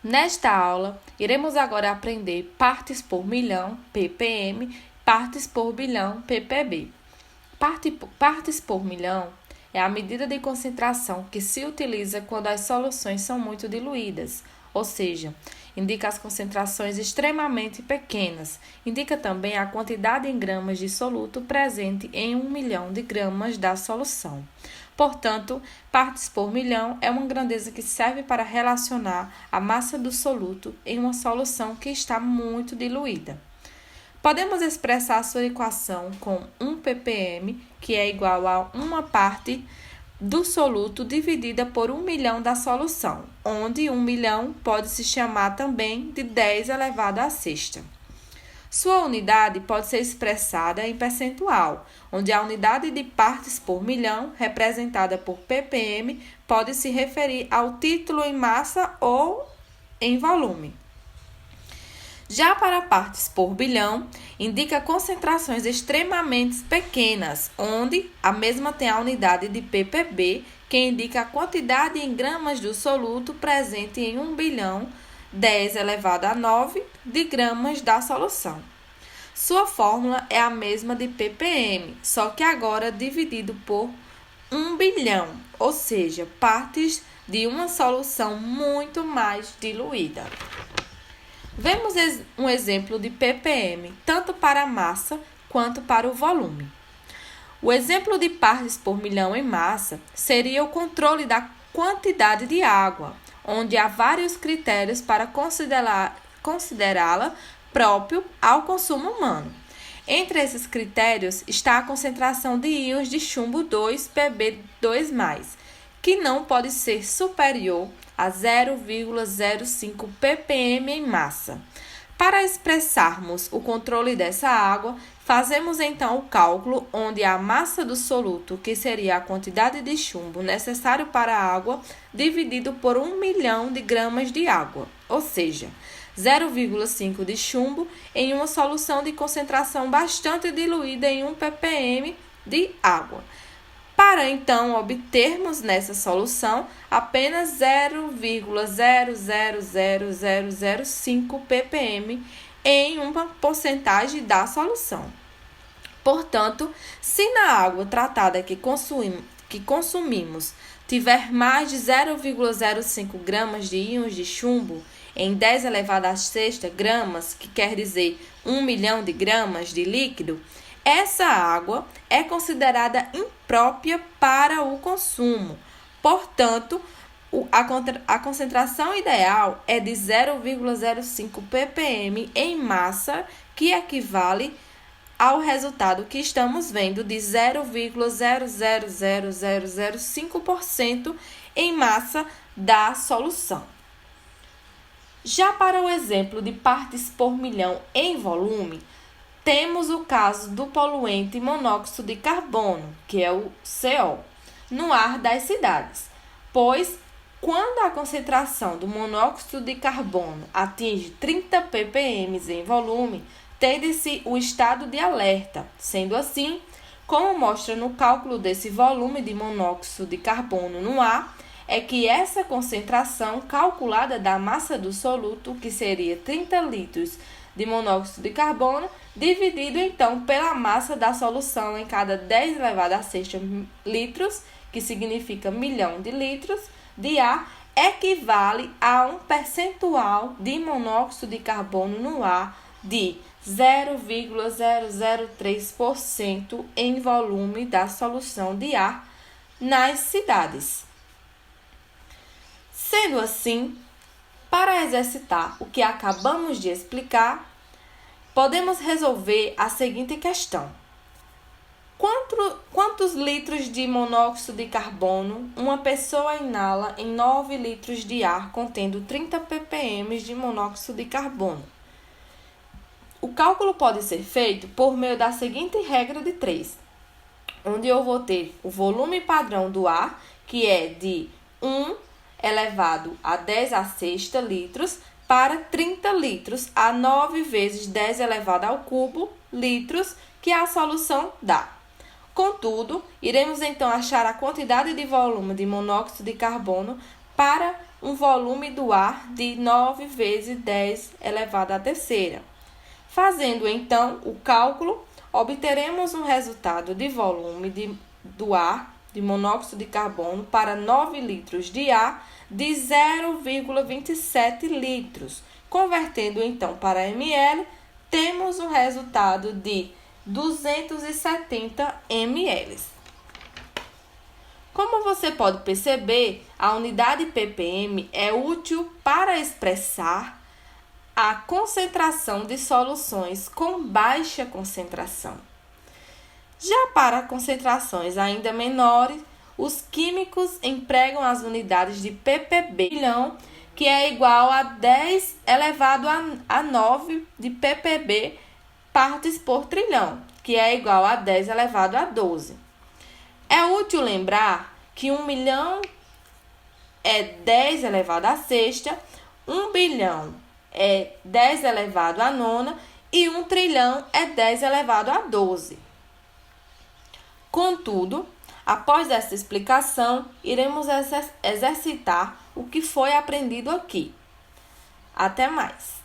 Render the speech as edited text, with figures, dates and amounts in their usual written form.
Nesta aula, iremos agora aprender partes por milhão, ppm, partes por bilhão, ppb. Partes por milhão é a medida de concentração que se utiliza quando as soluções são muito diluídas, ou seja, indica as concentrações extremamente pequenas. Indica também a quantidade em gramas de soluto presente em 1 milhão de gramas da solução. Portanto, partes por milhão é uma grandeza que serve para relacionar a massa do soluto em uma solução que está muito diluída. Podemos expressar a sua equação com 1 ppm, que é igual a uma parte do soluto dividida por 1 milhão da solução, onde 1 milhão pode se chamar também de 10 elevado à sexta. Sua unidade pode ser expressada em percentual, onde a unidade de partes por milhão, representada por ppm, pode se referir ao título em massa ou em volume. Já para partes por bilhão, indica concentrações extremamente pequenas, onde a mesma tem a unidade de ppb, que indica a quantidade em gramas do soluto presente em 1 bilhão 10 elevado a 9 de gramas da solução. Sua fórmula é a mesma de ppm, só que agora dividido por 1 bilhão, ou seja, partes de uma solução muito mais diluída. Vemos um exemplo de ppm, tanto para a massa quanto para o volume. O exemplo de partes por milhão em massa seria o controle da quantidade de água, onde há vários critérios para considerá-la próprio ao consumo humano. Entre esses critérios está a concentração de íons de chumbo 2Pb2+, que não pode ser superior a 0,05 ppm em massa. Para expressarmos o controle dessa água, fazemos então o cálculo onde a massa do soluto, que seria a quantidade de chumbo necessário para a água, dividido por 1 milhão de gramas de água, ou seja, 0,5 de chumbo em uma solução de concentração bastante diluída em 1 ppm de água. Para então obtermos nessa solução apenas 0,000005 ppm em uma porcentagem da solução. Portanto, se na água tratada que consumimos tiver mais de 0,05 gramas de íons de chumbo em 10 elevado à sexta gramas, que quer dizer 1 milhão de gramas de líquido, essa água é considerada imprópria para o consumo. Portanto, a concentração ideal é de 0,05 ppm em massa, que equivale ao resultado que estamos vendo de 0,000005% em massa da solução. Já para o exemplo de partes por milhão em volume, temos o caso do poluente monóxido de carbono, que é o CO, no ar das cidades, pois quando a concentração do monóxido de carbono atinge 30 ppm em volume, tende-se o estado de alerta. Sendo assim, como mostra no cálculo desse volume de monóxido de carbono no ar, é que essa concentração calculada da massa do soluto, que seria 30 litros de monóxido de carbono, dividido então pela massa da solução em cada 10 elevado a sexta litros, que significa milhão de litros, de ar, equivale a um percentual de monóxido de carbono no ar de 0,003% em volume da solução de ar nas cidades. Sendo assim, para exercitar o que acabamos de explicar, podemos resolver a seguinte questão: quantos litros de monóxido de carbono uma pessoa inala em 9 litros de ar contendo 30 ppm de monóxido de carbono? O cálculo pode ser feito por meio da seguinte regra de 3, onde eu vou ter o volume padrão do ar, que é de 1 elevado a 10 a sexta litros, para 30 litros a 9 vezes 10 elevado ao cubo litros, que a solução dá. Contudo, iremos então achar a quantidade de volume de monóxido de carbono para um volume do ar de 9 vezes 10 elevado à terceira. Fazendo então o cálculo, obteremos um resultado de volume do ar de monóxido de carbono para 9 litros de ar de 0,27 litros. Convertendo então para ml, temos o resultado de 270 ml. Como você pode perceber, a unidade ppm é útil para expressar a concentração de soluções com baixa concentração. Já para concentrações ainda menores, os químicos empregam as unidades de ppb, que é igual a 10 elevado a 9 de ppb partes por trilhão, que é igual a 10 elevado a 12. É útil lembrar que 1 milhão é 10 elevado a sexta, 1 bilhão é 10 elevado a nona e 1 trilhão é 10 elevado a 12. Contudo, após essa explicação, iremos exercitar o que foi aprendido aqui. Até mais!